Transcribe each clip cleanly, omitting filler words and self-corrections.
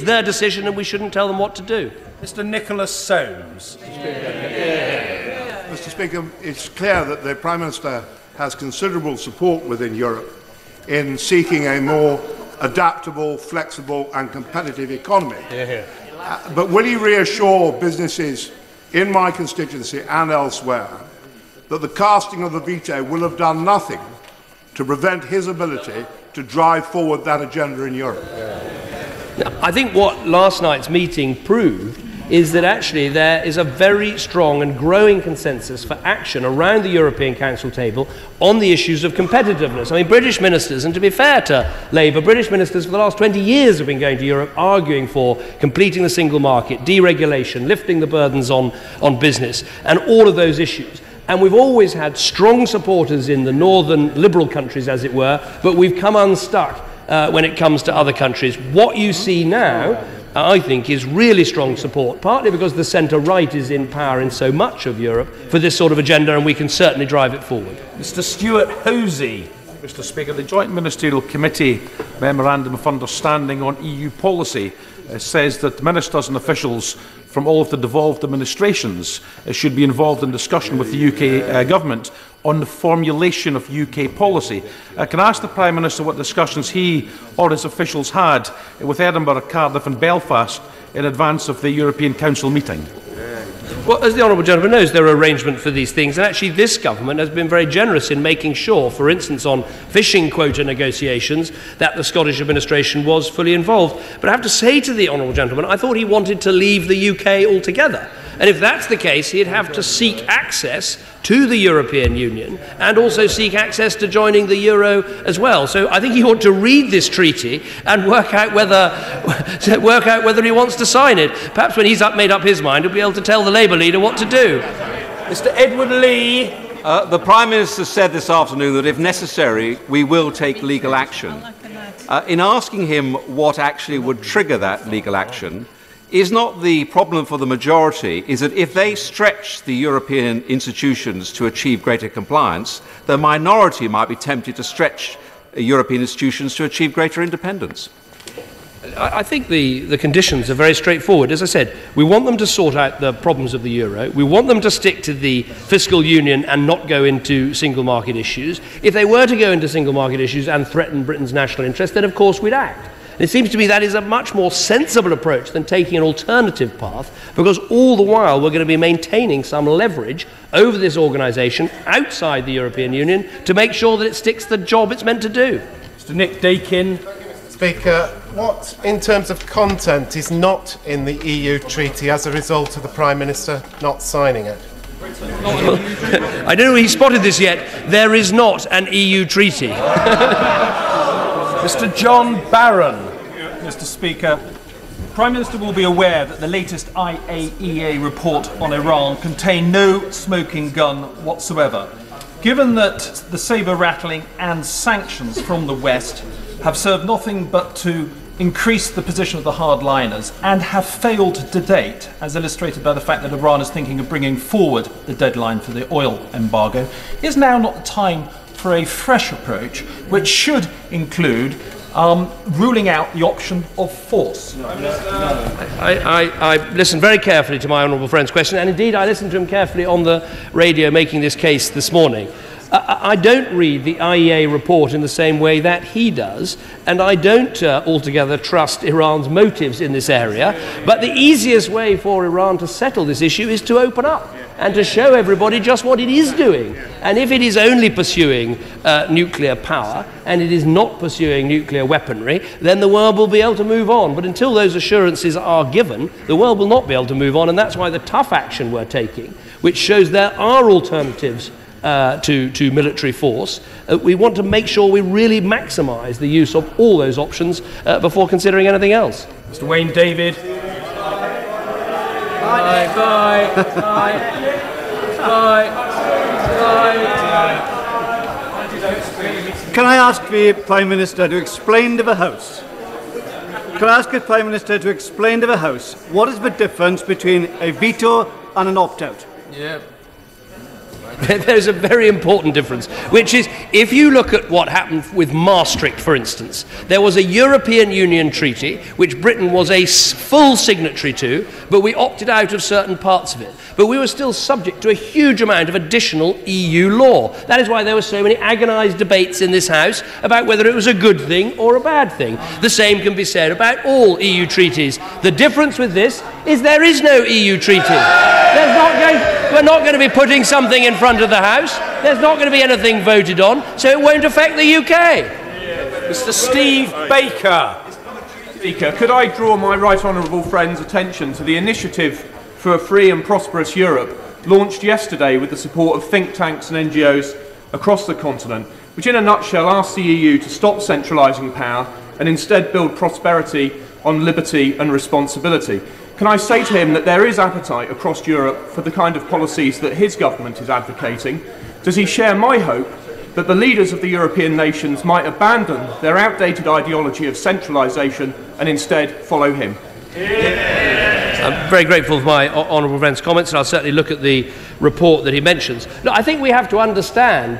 their decision and we shouldn't tell them what to do. Mr. Nicholas Soames. Mr. Speaker, it's clear that the Prime Minister has considerable support within Europe in seeking a more adaptable, flexible and competitive economy. But will he reassure businesses in my constituency and elsewhere that the casting of the veto will have done nothing to prevent his ability to drive forward that agenda in Europe? I think what last night's meeting proved is that actually there is a very strong and growing consensus for action around the European Council table on the issues of competitiveness. I mean, British ministers, and to be fair to Labour, British ministers for the last 20 years have been going to Europe arguing for completing the single market, deregulation, lifting the burdens on business, and all of those issues. And we've always had strong supporters in the northern liberal countries, as it were, but we've come unstuck when it comes to other countries. What you see now, I think, is really strong support, partly because the centre-right is in power in so much of Europe for this sort of agenda, and we can certainly drive it forward. Mr. Stuart Hosey. Mr. Speaker, the Joint Ministerial Committee Memorandum of Understanding on EU policy says that ministers and officials from all of the devolved administrations should be involved in discussion with the UK Government on the formulation of UK policy. Can I ask the Prime Minister what discussions he or his officials had with Edinburgh, Cardiff and Belfast in advance of the European Council meeting? Well, as the honourable gentleman knows, there are arrangements for these things, and actually this government has been very generous in making sure, for instance, on fishing quota negotiations, that the Scottish administration was fully involved. But I have to say to the honourable gentleman, I thought he wanted to leave the UK altogether. And if that's the case, he'd have to seek access to the European Union and also seek access to joining the euro as well. So I think he ought to read this treaty and work out whether he wants to sign it. Perhaps when he's made up his mind, he'll be able to tell the Labour leader what to do. Mr. Edward Lee. The Prime Minister said this afternoon that if necessary, we will take legal action. In asking him what actually would trigger that legal action, is not the problem for the majority is that if they stretch the European institutions to achieve greater compliance, the minority might be tempted to stretch European institutions to achieve greater independence? I think the conditions are very straightforward. As I said, we want them to sort out the problems of the euro. We want them to stick to the fiscal union and not go into single market issues. If they were to go into single market issues and threaten Britain's national interest, then of course we'd act. And it seems to me that is a much more sensible approach than taking an alternative path, because all the while we're going to be maintaining some leverage over this organisation outside the European Union to make sure that it sticks to the job it's meant to do. Mr. Nick Dakin. Speaker, what, in terms of content, is not in the EU treaty as a result of the Prime Minister not signing it? I don't know if he spotted this yet. There is not an EU treaty. Mr. John Barron. Mr. Speaker, the Prime Minister will be aware that the latest IAEA report on Iran contained no smoking gun whatsoever. Given that the sabre-rattling and sanctions from the West have served nothing but to increase the position of the hardliners and have failed to date, as illustrated by the fact that Iran is thinking of bringing forward the deadline for the oil embargo, is now not the time for a fresh approach, which should include ruling out the option of force? I listened very carefully to my honourable friend's question, and indeed I listened to him carefully on the radio making this case this morning. I don't read the IEA report in the same way that he does, and I don't altogether trust Iran's motives in this area. But the easiest way for Iran to settle this issue is to open up and to show everybody just what it is doing. And if it is only pursuing nuclear power and it is not pursuing nuclear weaponry, then the world will be able to move on. But until those assurances are given, the world will not be able to move on, and that's why the tough action we're taking, which shows there are alternatives to military force. We want to make sure we really maximise the use of all those options before considering anything else. Mr. Wayne David. Bye. Can I ask the Prime Minister to explain to the House? Can I ask the Prime Minister to explain to the House what is the difference between a veto and an opt-out? Yeah. There's a very important difference, which is if you look at what happened with Maastricht, for instance, there was a European Union treaty which Britain was a full signatory to, but we opted out of certain parts of it. But we were still subject to a huge amount of additional EU law. That is why there were so many agonised debates in this House about whether it was a good thing or a bad thing. The same can be said about all EU treaties. The difference with this is there is no EU treaty. We're not going to be putting something in front of the House. There's not going to be anything voted on, so it won't affect the UK. Mr. Steve Baker. Speaker, could I draw my right honourable friend's attention to the initiative for a free and prosperous Europe launched yesterday with the support of think tanks and NGOs across the continent, which in a nutshell asks the EU to stop centralising power and instead build prosperity on liberty and responsibility. Can I say to him that there is appetite across Europe for the kind of policies that his government is advocating? Does he share my hope that the leaders of the European nations might abandon their outdated ideology of centralisation and instead follow him? I'm very grateful for my honourable friend's comments, and I'll certainly look at the report that he mentions. Look, I think we have to understand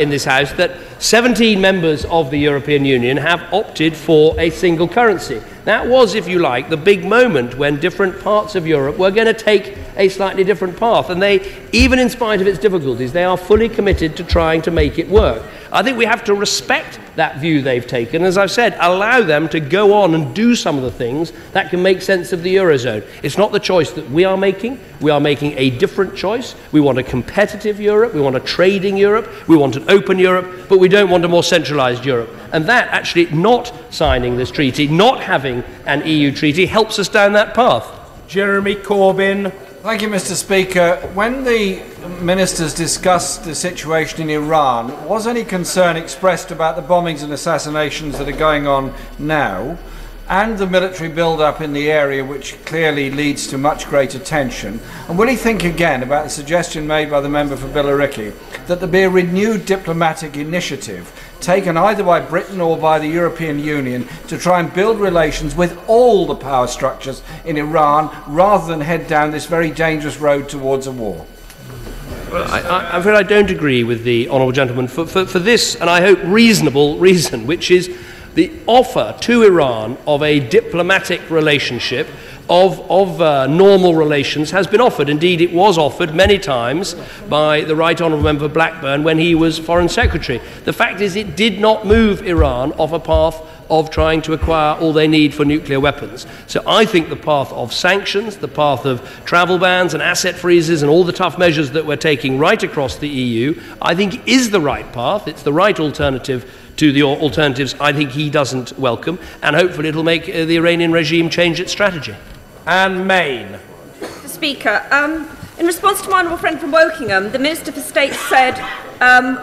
in this House that 17 members of the European Union have opted for a single currency. That was, if you like, the big moment when different parts of Europe were going to take a slightly different path. And they, even in spite of its difficulties, they are fully committed to trying to make it work. I think we have to respect that view they've taken. As I've said, allow them to go on and do some of the things that can make sense of the Eurozone. It's not the choice that we are making. We are making a different choice. We want a competitive Europe. We want a trading Europe. We want an open Europe. But we don't want a more centralised Europe. And that, actually, not signing this treaty, not having an EU treaty, helps us down that path. Jeremy Corbyn. Thank you, Mr. Speaker. When the ministers discussed the situation in Iran, was any concern expressed about the bombings and assassinations that are going on now and the military build-up in the area, which clearly leads to much greater tension? And will he think again about the suggestion made by the member for Billericay that there be a renewed diplomatic initiative taken either by Britain or by the European Union to try and build relations with all the power structures in Iran rather than head down this very dangerous road towards a war? Well, I'm afraid I don't agree with the honourable gentleman for this, and I hope reasonable reason, which is the offer to Iran of a diplomatic relationship, of normal relations, has been offered. Indeed, it was offered many times by the Right Honourable Member Blackburn when he was Foreign Secretary. The fact is it did not move Iran off a path of trying to acquire all they need for nuclear weapons. So I think the path of sanctions, the path of travel bans and asset freezes and all the tough measures that we're taking right across the EU, I think is the right path. It's the right alternative to the alternatives I think he doesn't welcome, and hopefully it'll make the Iranian regime change its strategy. Anne Main. Mr. Speaker, in response to my honourable friend from Wokingham, the Minister for State said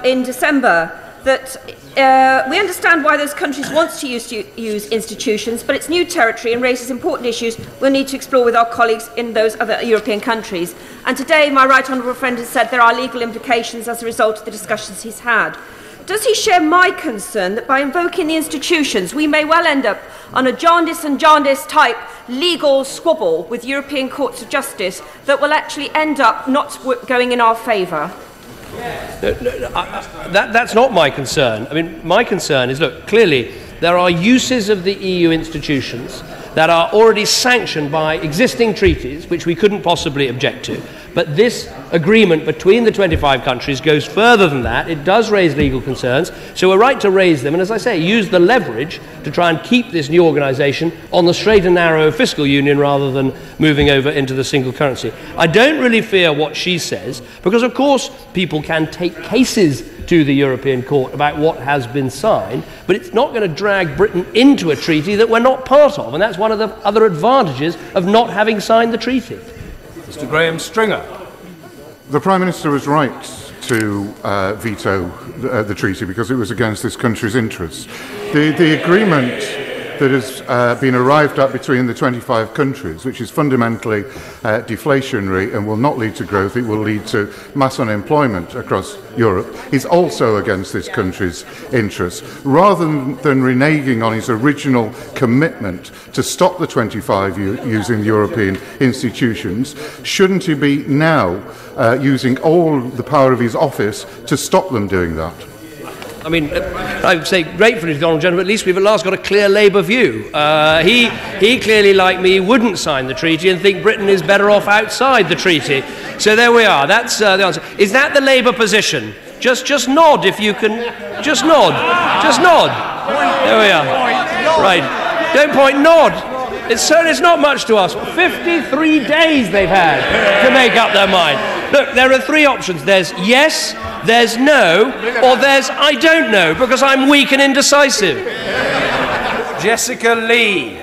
in December that we understand why those countries want to use institutions, but it's new territory and raises important issues we'll need to explore with our colleagues in those other European countries. And today, my right honourable friend has said there are legal implications as a result of the discussions he's had. Does he share my concern that by invoking the institutions, we may well end up on a jaundice and jaundice type legal squabble with European courts of justice that will actually end up not going in our favour? That's not my concern. I mean, my concern is, look, clearly there are uses of the EU institutions that are already sanctioned by existing treaties, which we couldn't possibly object to. But this agreement between the 25 countries goes further than that. It does raise legal concerns, so we're right to raise them, and as I say, use the leverage to try and keep this new organisation on the straight and narrow fiscal union rather than moving over into the single currency. I don't really fear what she says, because of course people can take cases to the European Court about what has been signed, but it's not going to drag Britain into a treaty that we're not part of, and that's one of the other advantages of not having signed the treaty. Mr. Graham Stringer. The Prime Minister was right to veto the treaty because it was against this country's interests. The agreement that has been arrived at between the 25 countries, which is fundamentally deflationary and will not lead to growth, it will lead to mass unemployment across Europe, is also against this country's interests. Rather than reneging on his original commitment to stop the 25 using European institutions, shouldn't he be now using all the power of his office to stop them doing that? I mean, I would say gratefully to the honourable gentleman, at least we've at last got a clear Labour view. He clearly, like me, wouldn't sign the treaty and think Britain is better off outside the treaty. So there we are. That's the answer. Is that the Labour position? Just nod if you can. Just nod. Just nod. There we are. Right. Don't point. Nod. It's not much to us. 53 days they've had to make up their mind. Look, there are three options. There's yes, there's no, or there's I don't know, because I'm weak and indecisive. Jessica Lee.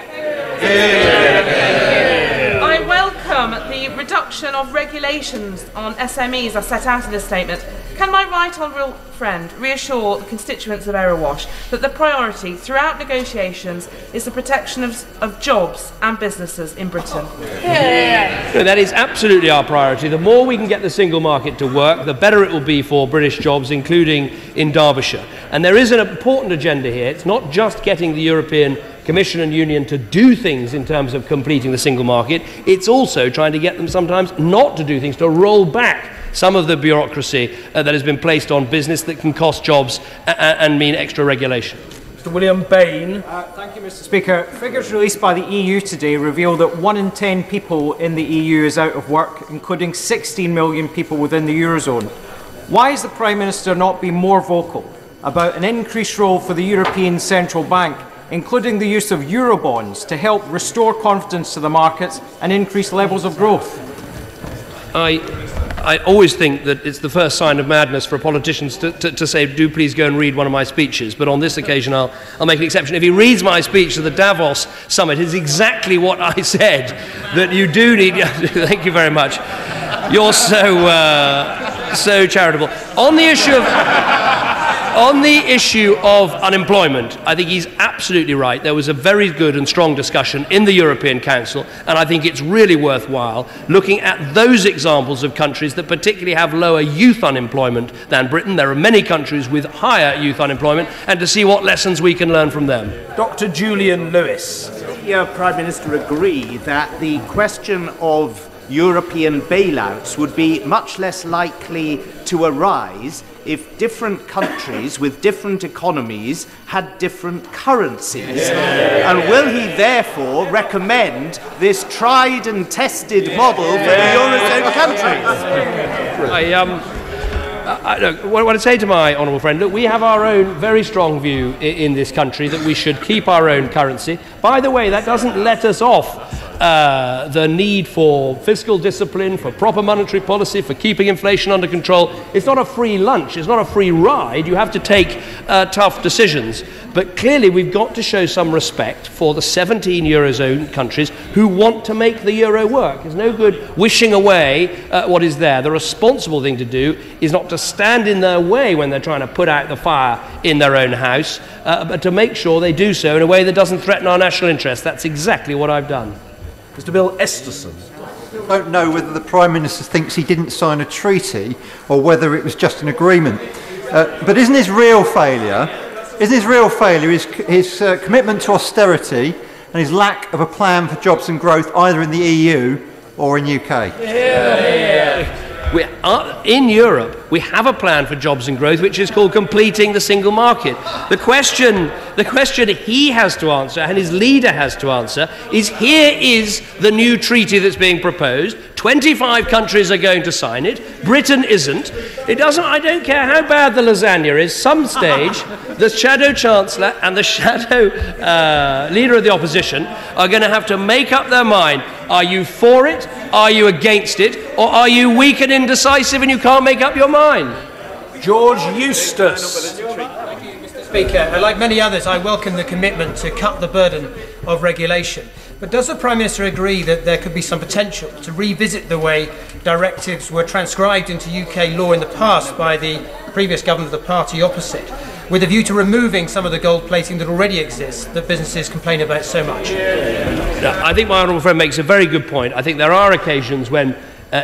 I welcome the reduction of regulations on SMEs as set out in this statement. Can my right honourable friend reassure the constituents of Erewash that the priority throughout negotiations is the protection of jobs and businesses in Britain? No, that is absolutely our priority. The more we can get the single market to work, the better it will be for British jobs, including in Derbyshire. And there is an important agenda here. It's not just getting the European Commission and Union to do things in terms of completing the single market. It's also trying to get them sometimes not to do things, to roll back some of the bureaucracy that has been placed on business that can cost jobs and mean extra regulation. Mr. William Bain. Thank you, Mr. Speaker. Figures released by the EU today reveal that 1 in 10 people in the EU is out of work, including 16 million people within the Eurozone. Why has the Prime Minister not been more vocal about an increased role for the European Central Bank, including the use of Eurobonds, to help restore confidence to the markets and increase levels of growth? I always think that it's the first sign of madness for politicians to say, do please go and read one of my speeches. But on this occasion, I'll make an exception. If he reads my speech to the Davos summit, it's exactly what I said, that you do need... Thank you very much. You're so charitable. On the issue of unemployment, I think he's absolutely right. There was a very good and strong discussion in the European Council, and I think it's really worthwhile looking at those examples of countries that particularly have lower youth unemployment than Britain. There are many countries with higher youth unemployment, and to see what lessons we can learn from them. Dr. Julian Lewis. Does the Prime Minister agree that the question of European bailouts would be much less likely to arise if different countries with different economies had different currencies? And will he therefore recommend this tried and tested model for the Eurozone countries? Look, what I'd say to my honourable friend, look, we have our own very strong view in this country that we should keep our own currency. By the way, that doesn't let us off the need for fiscal discipline, for proper monetary policy, for keeping inflation under control. It's not a free lunch, it's not a free ride. You have to take tough decisions. But clearly we've got to show some respect for the 17 Eurozone countries who want to make the euro work. There's no good wishing away what is there. The responsible thing to do is not to stand in their way when they're trying to put out the fire in their own house, but to make sure they do so in a way that doesn't threaten our national interest. That's exactly what I've done. Mr. Bill Esterson. I don't know whether the Prime Minister thinks he didn't sign a treaty or whether it was just an agreement. But isn't his real failure his commitment to austerity and his lack of a plan for jobs and growth either in the EU or in UK? In Europe, we have a plan for jobs and growth, which is called completing the single market. The question he has to answer, and his leader has to answer, is here is the new treaty that's being proposed. 25 countries are going to sign it. Britain isn't. I don't care how bad the lasagna is. Some stage, the Shadow Chancellor and the Shadow Leader of the Opposition are going to have to make up their mind. Are you for it? Are you against it? Or are you weak and indecisive and you can't make up your mind? George Eustace. Thank you, Mr. Speaker. Like many others, I welcome the commitment to cut the burden of regulation. But does the Prime Minister agree that there could be some potential to revisit the way directives were transcribed into UK law in the past by the previous government of the party opposite? with a view to removing some of the gold plating that already exists that businesses complain about so much? I think my honourable friend makes a very good point. I think there are occasions when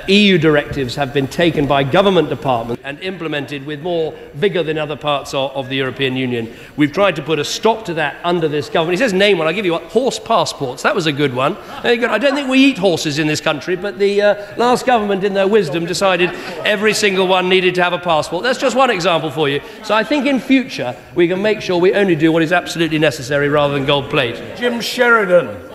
EU directives have been taken by government departments and implemented with more vigour than other parts of the European Union. We've tried to put a stop to that under this government. He says name one. I'll give you one. Horse passports. That was a good one. I don't think we eat horses in this country, but the last government in their wisdom decided every single one needed to have a passport. That's just one example for you. So I think in future we can make sure we only do what is absolutely necessary rather than gold plate. Jim Sheridan.